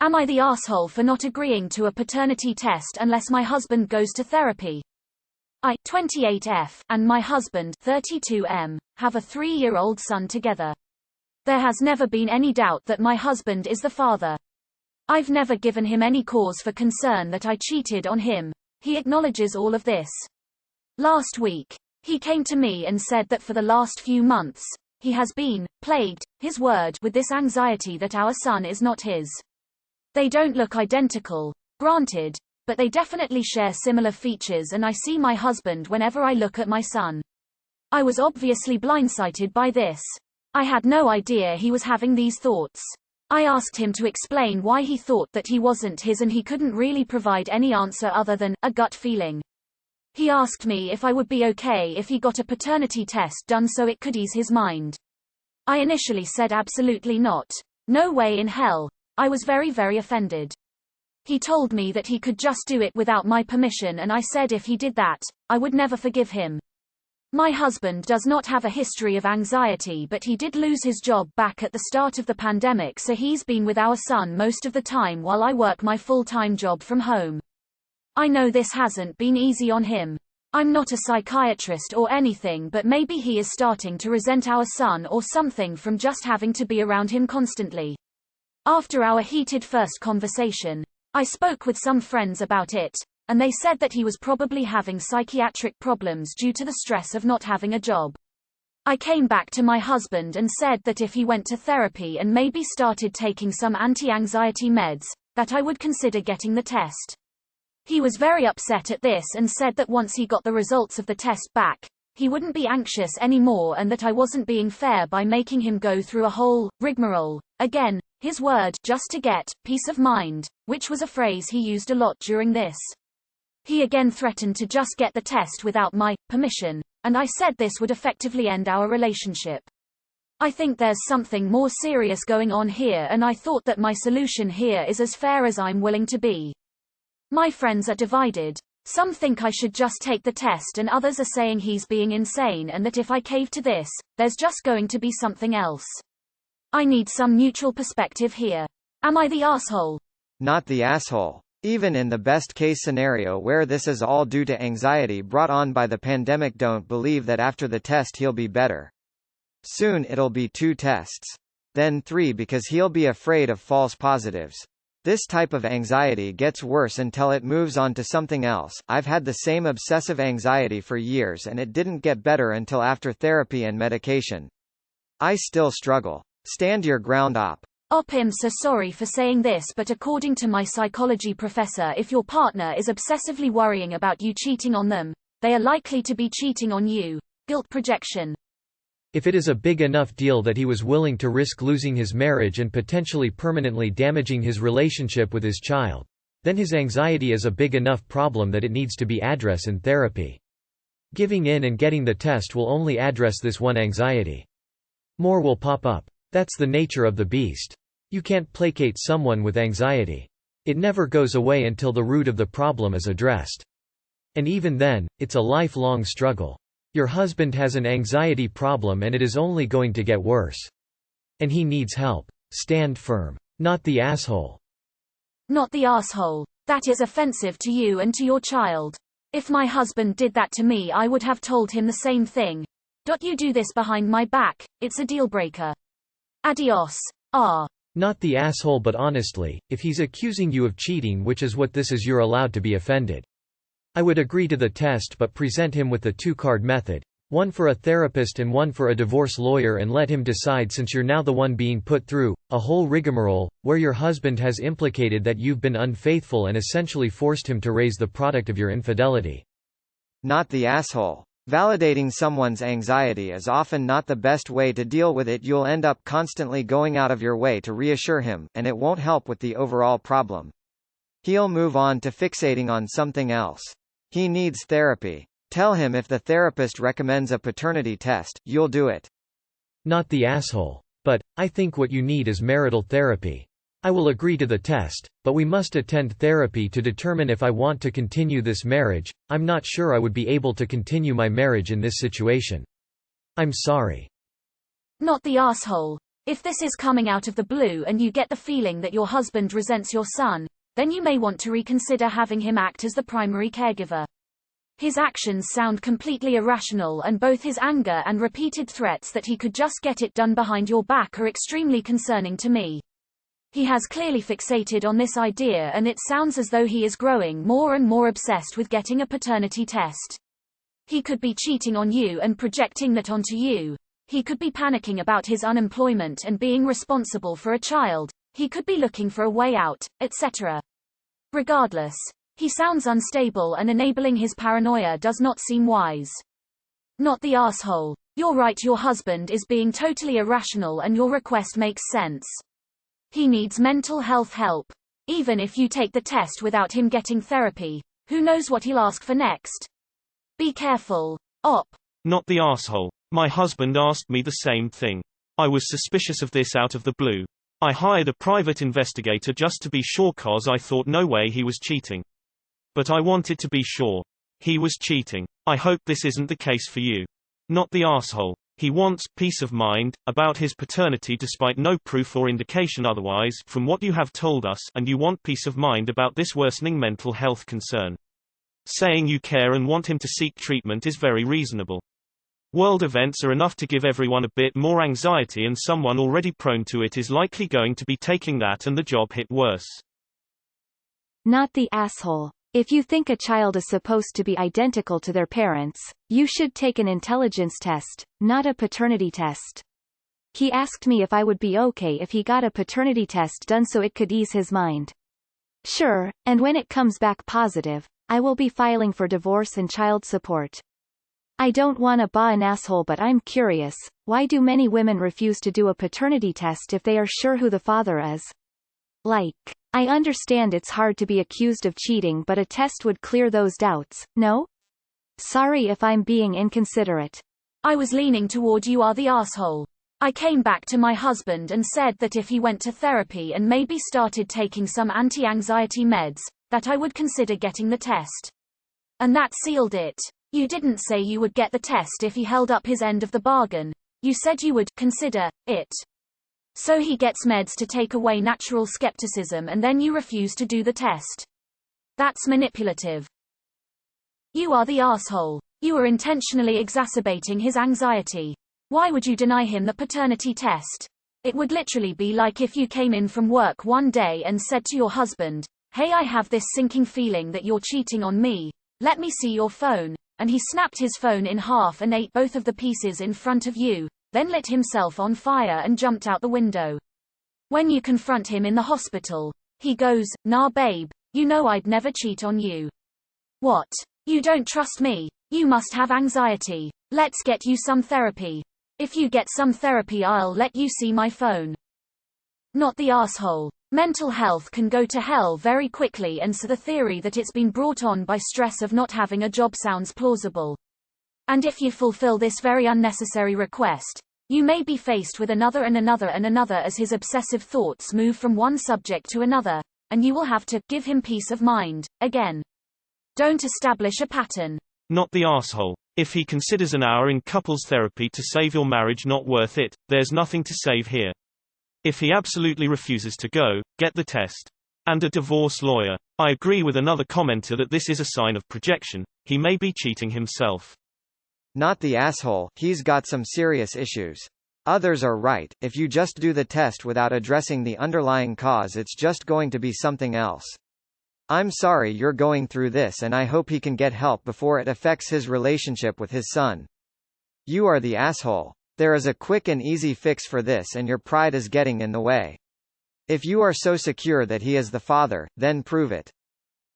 Am I the asshole for not agreeing to a paternity test unless my husband goes to therapy? I, 28F, and my husband, 32M, have a 3-year-old son together. There has never been any doubt that my husband is the father. I've never given him any cause for concern that I cheated on him. He acknowledges all of this. Last week, he came to me and said that for the last few months, he has been plagued, his word, with this anxiety that our son is not his. They don't look identical, granted, but they definitely share similar features, and I see my husband whenever I look at my son. I was obviously blindsided by this. I had no idea he was having these thoughts. I asked him to explain why he thought that he wasn't his, and he couldn't really provide any answer other than a gut feeling. He asked me if I would be okay if he got a paternity test done so it could ease his mind. I initially said absolutely not. No way in hell. I was very offended. He told me that he could just do it without my permission, and I said if he did that, I would never forgive him. My husband does not have a history of anxiety, but he did lose his job back at the start of the pandemic, so he's been with our son most of the time while I work my full-time job from home. I know this hasn't been easy on him. I'm not a psychiatrist or anything, but maybe he is starting to resent our son or something from just having to be around him constantly. After our heated first conversation, I spoke with some friends about it, and they said that he was probably having psychiatric problems due to the stress of not having a job. I came back to my husband and said that if he went to therapy and maybe started taking some anti-anxiety meds, that I would consider getting the test. He was very upset at this and said that once he got the results of the test back, he wouldn't be anxious anymore, and that I wasn't being fair by making him go through a whole rigmarole, again, his word, just to get peace of mind, which was a phrase he used a lot during this. He again threatened to just get the test without my permission, and I said this would effectively end our relationship. I think there's something more serious going on here, and I thought that my solution here is as fair as I'm willing to be. My friends are divided. Some think I should just take the test, and others are saying he's being insane and that if I cave to this, there's just going to be something else. I need some neutral perspective here. Am I the asshole? Not the asshole. Even in the best case scenario where this is all due to anxiety brought on by the pandemic, don't believe that after the test he'll be better. Soon it'll be 2 tests. Then 3, because he'll be afraid of false positives. This type of anxiety gets worse until it moves on to something else. I've had the same obsessive anxiety for years and it didn't get better until after therapy and medication. I still struggle. Stand your ground, op. I'm so sorry for saying this, but according to my psychology professor, if your partner is obsessively worrying about you cheating on them, they are likely to be cheating on you. Guilt projection. If it is a big enough deal that he was willing to risk losing his marriage and potentially permanently damaging his relationship with his child, then his anxiety is a big enough problem that it needs to be addressed in therapy. Giving in and getting the test will only address this one anxiety. More will pop up. That's the nature of the beast. You can't placate someone with anxiety. It never goes away until the root of the problem is addressed. And even then, it's a lifelong struggle. Your husband has an anxiety problem and it is only going to get worse. And he needs help. Stand firm. Not the asshole. Not the asshole. That is offensive to you and to your child. If my husband did that to me, I would have told him the same thing. You do this behind my back, it's a deal breaker. Adios. Not the asshole, but honestly, if he's accusing you of cheating, which is what this is, you're allowed to be offended. I would agree to the test, but present him with the 2-card method, one for a therapist and one for a divorce lawyer, and let him decide, since you're now the one being put through a whole rigmarole, where your husband has implicated that you've been unfaithful and essentially forced him to raise the product of your infidelity. Not the asshole. Validating someone's anxiety is often not the best way to deal with it. You'll end up constantly going out of your way to reassure him, and it won't help with the overall problem. He'll move on to fixating on something else. He needs therapy. Tell him if the therapist recommends a paternity test, you'll do it. Not the asshole. But I think what you need is marital therapy. I will agree to the test, but we must attend therapy to determine if I want to continue this marriage. I'm not sure I would be able to continue my marriage in this situation. I'm sorry. Not the asshole. If this is coming out of the blue and you get the feeling that your husband resents your son, then you may want to reconsider having him act as the primary caregiver. His actions sound completely irrational, and both his anger and repeated threats that he could just get it done behind your back are extremely concerning to me. He has clearly fixated on this idea, and it sounds as though he is growing more and more obsessed with getting a paternity test. He could be cheating on you and projecting that onto you. He could be panicking about his unemployment and being responsible for a child. He could be looking for a way out, etc. Regardless, he sounds unstable, and enabling his paranoia does not seem wise. Not the asshole. You're right, your husband is being totally irrational and your request makes sense. He needs mental health help. Even if you take the test without him getting therapy, who knows what he'll ask for next? Be careful. Op. Not the asshole. My husband asked me the same thing. I was suspicious of this out of the blue. I hired a private investigator just to be sure, cause I thought no way he was cheating. But I wanted to be sure. He was cheating. I hope this isn't the case for you. Not the asshole. He wants peace of mind about his paternity despite no proof or indication otherwise from what you have told us, and you want peace of mind about this worsening mental health concern. Saying you care and want him to seek treatment is very reasonable. World events are enough to give everyone a bit more anxiety, and someone already prone to it is likely going to be taking that and the job hit worse. Not the asshole. If you think a child is supposed to be identical to their parents, you should take an intelligence test, not a paternity test. He asked me if I would be okay if he got a paternity test done so it could ease his mind. Sure, and when it comes back positive, I will be filing for divorce and child support. I don't wanna be an asshole, but I'm curious, why do many women refuse to do a paternity test if they are sure who the father is? Like, I understand it's hard to be accused of cheating, but a test would clear those doubts, no? Sorry if I'm being inconsiderate. I was leaning toward you are the asshole. I came back to my husband and said that if he went to therapy and maybe started taking some anti-anxiety meds, that I would consider getting the test. And that sealed it. You didn't say you would get the test if he held up his end of the bargain. You said you would consider it. So he gets meds to take away natural skepticism, and then you refuse to do the test. That's manipulative. You are the asshole. You are intentionally exacerbating his anxiety. Why would you deny him the paternity test? It would literally be like if you came in from work one day and said to your husband, "Hey, I have this sinking feeling that you're cheating on me. Let me see your phone." And he snapped his phone in half and ate both of the pieces in front of you, then lit himself on fire and jumped out the window. When you confront him in the hospital, he goes, "Nah babe, you know I'd never cheat on you." What? You don't trust me? You must have anxiety. Let's get you some therapy. If you get some therapy, I'll let you see my phone. Not the asshole. Mental health can go to hell very quickly, and so the theory that it's been brought on by stress of not having a job sounds plausible. And if you fulfill this very unnecessary request, you may be faced with another and another and another as his obsessive thoughts move from one subject to another, and you will have to give him peace of mind, again. Don't establish a pattern. Not the asshole. If he considers an hour in couples therapy to save your marriage not worth it, there's nothing to save here. If he absolutely refuses to go, get the test. And a divorce lawyer. I agree with another commenter that this is a sign of projection. He may be cheating himself. Not the asshole. He's got some serious issues. Others are right. If you just do the test without addressing the underlying cause, it's just going to be something else. I'm sorry you're going through this, and I hope he can get help before it affects his relationship with his son. You are the asshole. There is a quick and easy fix for this, and your pride is getting in the way. If you are so secure that he is the father, then prove it.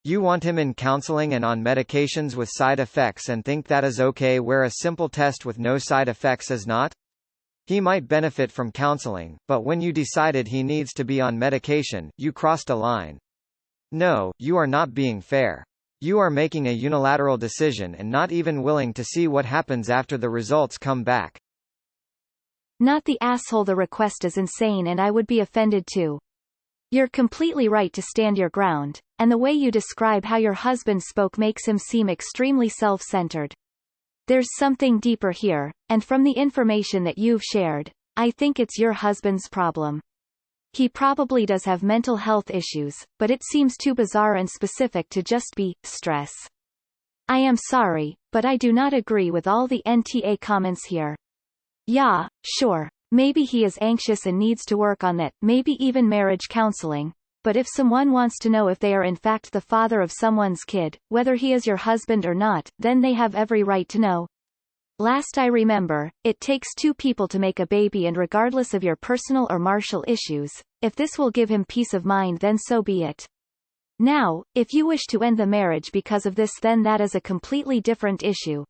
You want him in counseling and on medications with side effects and think that is okay, where a simple test with no side effects is not? He might benefit from counseling, but when you decided he needs to be on medication, you crossed a line. No, you are not being fair. You are making a unilateral decision and not even willing to see what happens after the results come back. Not the asshole. The request is insane, and I would be offended too. You're completely right to stand your ground, and the way you describe how your husband spoke makes him seem extremely self-centered. There's something deeper here, and from the information that you've shared, I think it's your husband's problem. He probably does have mental health issues, but it seems too bizarre and specific to just be stress. I am sorry, but I do not agree with all the NTA comments here. Yeah, sure. Maybe he is anxious and needs to work on that, maybe even marriage counseling. But if someone wants to know if they are in fact the father of someone's kid, whether he is your husband or not, then they have every right to know. Last I remember, it takes two people to make a baby, and regardless of your personal or marital issues, if this will give him peace of mind, then so be it. Now, if you wish to end the marriage because of this, then that is a completely different issue.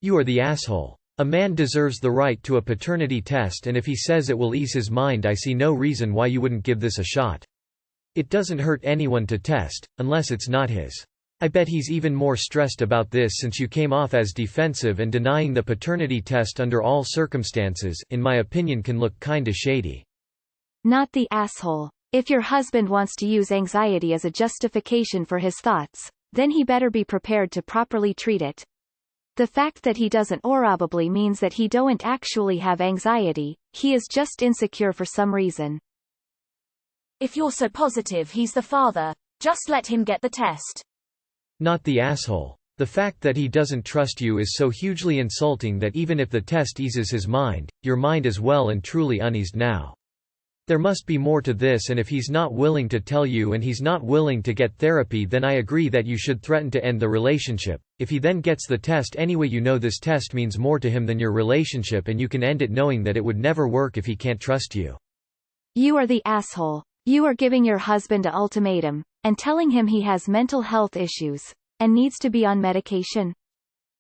You are the asshole. A man deserves the right to a paternity test, and if he says it will ease his mind, I see no reason why you wouldn't give this a shot. It doesn't hurt anyone to test, unless it's not his. I bet he's even more stressed about this since you came off as defensive, and denying the paternity test under all circumstances, in my opinion, can look kinda shady. Not the asshole. If your husband wants to use anxiety as a justification for his thoughts, then he better be prepared to properly treat it. The fact that he doesn't probably means that he don't actually have anxiety, he is just insecure for some reason. If you're so positive he's the father, just let him get the test. Not the asshole. The fact that he doesn't trust you is so hugely insulting that even if the test eases his mind, your mind is well and truly uneased now. There must be more to this, and if he's not willing to tell you and he's not willing to get therapy, then I agree that you should threaten to end the relationship. If he then gets the test anyway, you know this test means more to him than your relationship, and you can end it knowing that it would never work if he can't trust you. You are the asshole. You are giving your husband an ultimatum, and telling him he has mental health issues, and needs to be on medication.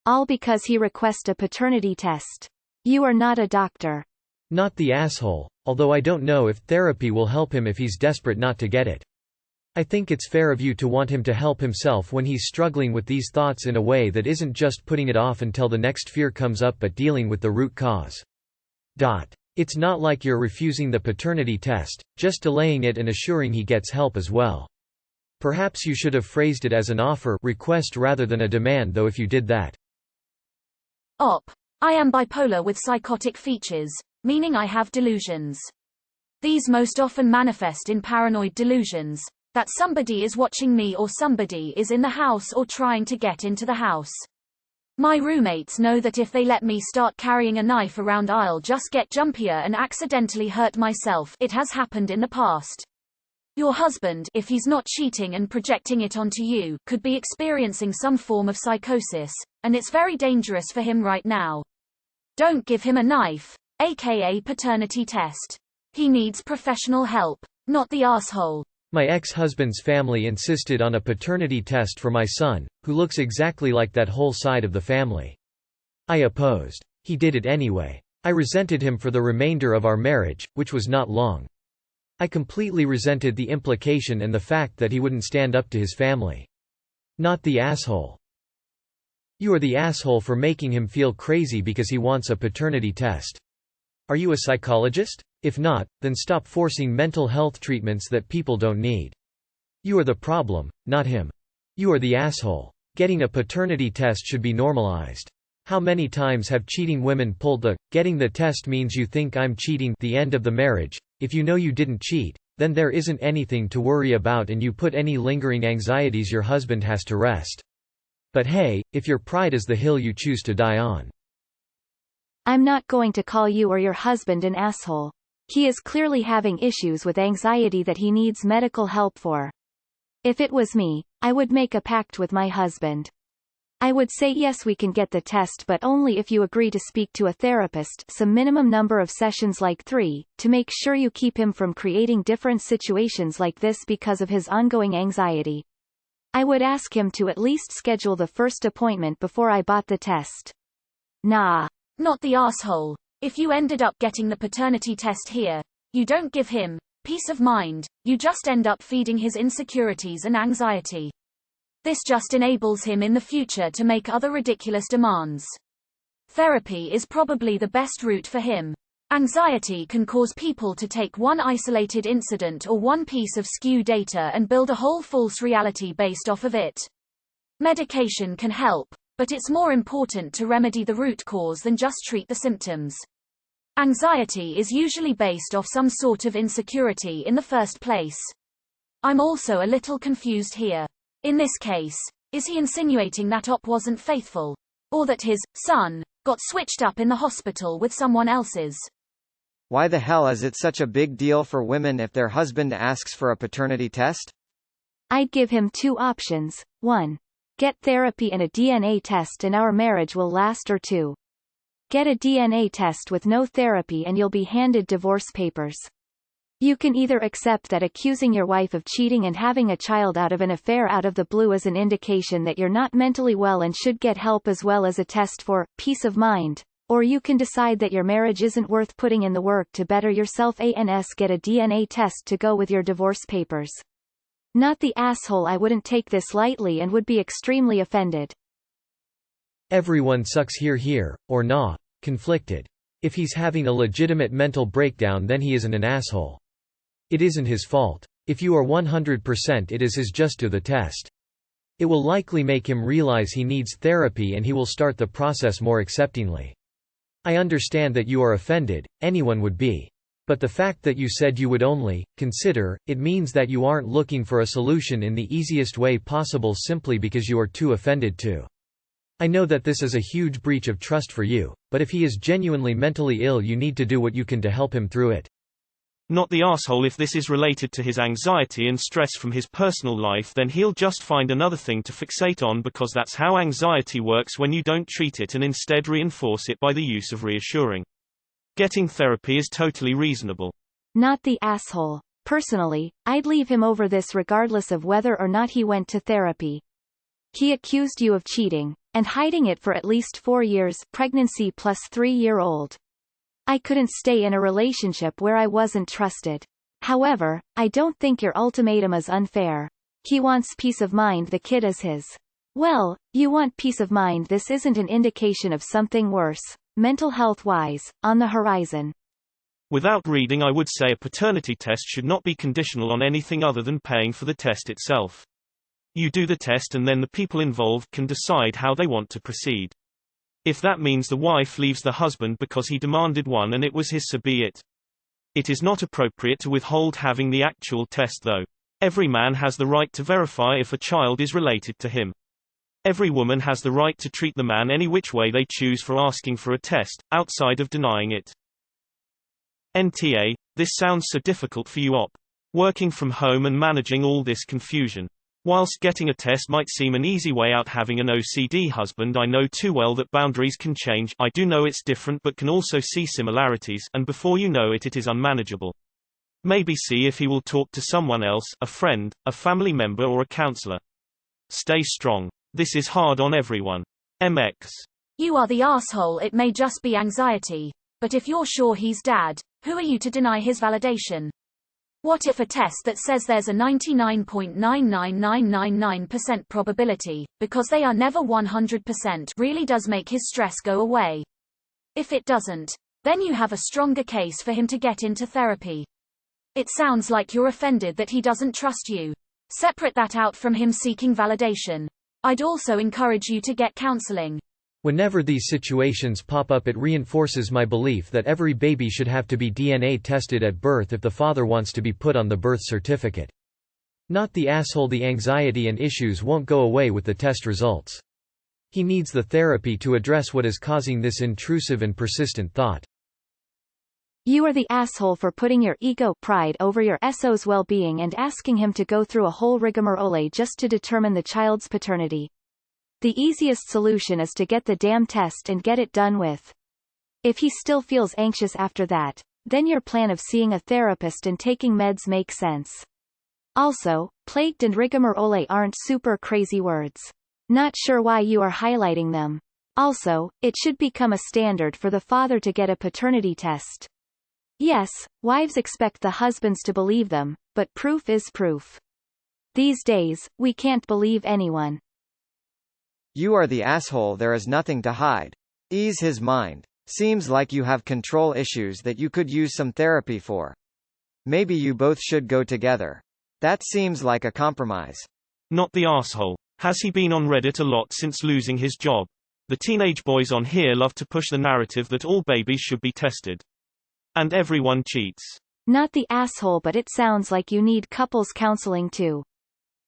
All because he requests a paternity test. You are not a doctor. Not the asshole, although I don't know if therapy will help him if he's desperate not to get it. I think it's fair of you to want him to help himself when he's struggling with these thoughts in a way that isn't just putting it off until the next fear comes up, but dealing with the root cause. It's not like you're refusing the paternity test, just delaying it and assuring he gets help as well. Perhaps you should have phrased it as an offer request rather than a demand, though if you did that. I am bipolar with psychotic features, meaning I have delusions. These most often manifest in paranoid delusions, that somebody is watching me or somebody is in the house or trying to get into the house. My roommates know that if they let me start carrying a knife around, I'll just get jumpier and accidentally hurt myself. It has happened in the past. Your husband, if he's not cheating and projecting it onto you, could be experiencing some form of psychosis, and it's very dangerous for him right now. Don't give him a knife, aka paternity test. He needs professional help, not the asshole. My ex-husband's family insisted on a paternity test for my son, who looks exactly like that whole side of the family. I opposed. He did it anyway. I resented him for the remainder of our marriage, which was not long. I completely resented the implication and the fact that he wouldn't stand up to his family. Not the asshole. You are the asshole for making him feel crazy because he wants a paternity test. Are you a psychologist? If not, then stop forcing mental health treatments that people don't need. You are the problem, not him. You are the asshole. Getting a paternity test should be normalized. How many times have cheating women pulled the "getting the test means you think I'm cheating" the end of the marriage? If you know you didn't cheat, then there isn't anything to worry about, and you put any lingering anxieties your husband has to rest. But hey, if your pride is the hill you choose to die on. I'm not going to call you or your husband an asshole. He is clearly having issues with anxiety that he needs medical help for. If it was me, I would make a pact with my husband. I would say yes, we can get the test, but only if you agree to speak to a therapist, some minimum number of sessions like 3, to make sure you keep him from creating different situations like this because of his ongoing anxiety. I would ask him to at least schedule the first appointment before I bought the test. Nah. Not the asshole. If you ended up getting the paternity test here, you don't give him peace of mind, you just end up feeding his insecurities and anxiety. This just enables him in the future to make other ridiculous demands. Therapy is probably the best route for him. Anxiety can cause people to take one isolated incident or one piece of skew data and build a whole false reality based off of it. Medication can help, but it's more important to remedy the root cause than just treat the symptoms. Anxiety is usually based off some sort of insecurity in the first place. I'm also a little confused here. In this case, is he insinuating that Op wasn't faithful? Or that his son got switched up in the hospital with someone else's? Why the hell is it such a big deal for women if their husband asks for a paternity test? I'd give him two options. 1. Get therapy and a DNA test and our marriage will last, or 2. Get a DNA test with no therapy and you'll be handed divorce papers. You can either accept that accusing your wife of cheating and having a child out of an affair out of the blue is an indication that you're not mentally well and should get help as well as a test for peace of mind, or you can decide that your marriage isn't worth putting in the work to better yourself and get a DNA test to go with your divorce papers. Not the asshole. I wouldn't take this lightly and would be extremely offended. Everyone sucks here, or nah, conflicted. If he's having a legitimate mental breakdown, then he isn't an asshole. It isn't his fault. If you are 100% it is his, just do the test. It will likely make him realize he needs therapy and he will start the process more acceptingly. I understand that you are offended, anyone would be. But the fact that you said you would only consider, it means that you aren't looking for a solution in the easiest way possible simply because you are too offended to. I know that this is a huge breach of trust for you, but if he is genuinely mentally ill you need to do what you can to help him through it. Not the asshole. If this is related to his anxiety and stress from his personal life, then he'll just find another thing to fixate on, because that's how anxiety works when you don't treat it and instead reinforce it by the use of reassuring. Getting therapy is totally reasonable. Not the asshole. Personally, I'd leave him over this regardless of whether or not he went to therapy. He accused you of cheating, and hiding it for at least 4 years, pregnancy plus 3-year-old. I couldn't stay in a relationship where I wasn't trusted. However, I don't think your ultimatum is unfair. He wants peace of mind, the kid is his. Well, you want peace of mind. This isn't an indication of something worse, mental health-wise, on the horizon. Without reading, I would say a paternity test should not be conditional on anything other than paying for the test itself. You do the test and then the people involved can decide how they want to proceed. If that means the wife leaves the husband because he demanded one and it was his, so be it. It is not appropriate to withhold having the actual test though. Every man has the right to verify if a child is related to him. Every woman has the right to treat the man any which way they choose for asking for a test, outside of denying it. NTA, this sounds so difficult for you, Op. Working from home and managing all this confusion. Whilst getting a test might seem an easy way out, having an OCD husband, I know too well that boundaries can change. I do know it's different but can also see similarities, and before you know it, it is unmanageable. Maybe see if he will talk to someone else, a friend, a family member or a counselor. Stay strong. This is hard on everyone. MX. You are the asshole. It may just be anxiety. But if you're sure he's dad, who are you to deny his validation? What if a test that says there's a 99.99999% probability, because they are never 100%, really does make his stress go away? If it doesn't, then you have a stronger case for him to get into therapy. It sounds like you're offended that he doesn't trust you. Separate that out from him seeking validation. I'd also encourage you to get counseling. Whenever these situations pop up, it reinforces my belief that every baby should have to be DNA tested at birth if the father wants to be put on the birth certificate. Not the asshole. The anxiety and issues won't go away with the test results. He needs the therapy to address what is causing this intrusive and persistent thought. You are the asshole for putting your ego pride over your SO's well-being and asking him to go through a whole rigmarole just to determine the child's paternity. The easiest solution is to get the damn test and get it done with. If he still feels anxious after that, then your plan of seeing a therapist and taking meds makes sense. Also, plagued and rigmarole aren't super crazy words. Not sure why you are highlighting them. Also, it should become a standard for the father to get a paternity test. Yes, wives expect the husbands to believe them, but proof is proof. These days, we can't believe anyone. You are the asshole. There is nothing to hide. Ease his mind. Seems like you have control issues that you could use some therapy for. Maybe you both should go together. That seems like a compromise. Not the asshole. Has he been on Reddit a lot since losing his job? The teenage boys on here love to push the narrative that all babies should be tested. And everyone cheats. Not the asshole, but it sounds like you need couples counseling too.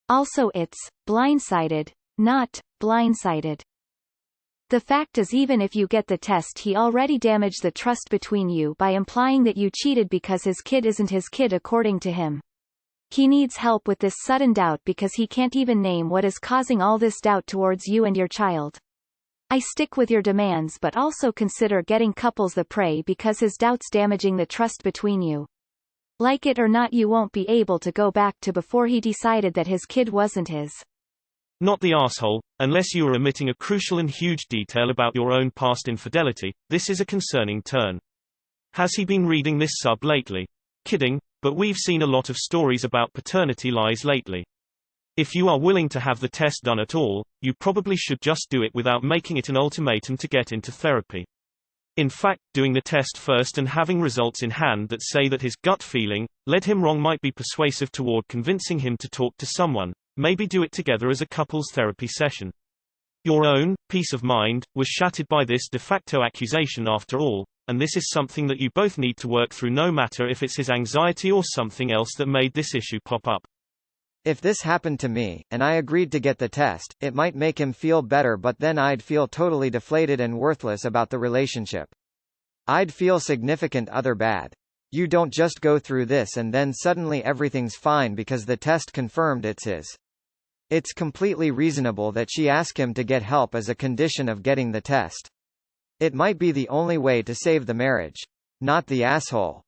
Also it's blindsided, not blindsided. The fact is, even if you get the test, he already damaged the trust between you by implying that you cheated because his kid isn't his kid according to him. He needs help with this sudden doubt because he can't even name what is causing all this doubt towards you and your child. I stick with your demands, but also consider getting couples the prey because his doubt's damaging the trust between you. Like it or not, you won't be able to go back to before he decided that his kid wasn't his. Not the asshole, unless you are omitting a crucial and huge detail about your own past infidelity. This is a concerning turn. Has he been reading this sub lately? Kidding, but we've seen a lot of stories about paternity lies lately. If you are willing to have the test done at all, you probably should just do it without making it an ultimatum to get into therapy. In fact, doing the test first and having results in hand that say that his gut feeling led him wrong might be persuasive toward convincing him to talk to someone. Maybe do it together as a couples therapy session. Your own peace of mind was shattered by this de facto accusation after all, and this is something that you both need to work through, no matter if it's his anxiety or something else that made this issue pop up. If this happened to me, and I agreed to get the test, it might make him feel better, but then I'd feel totally deflated and worthless about the relationship. I'd feel significant other bad. You don't just go through this and then suddenly everything's fine because the test confirmed it's his. It's completely reasonable that she ask him to get help as a condition of getting the test. It might be the only way to save the marriage. Not the asshole.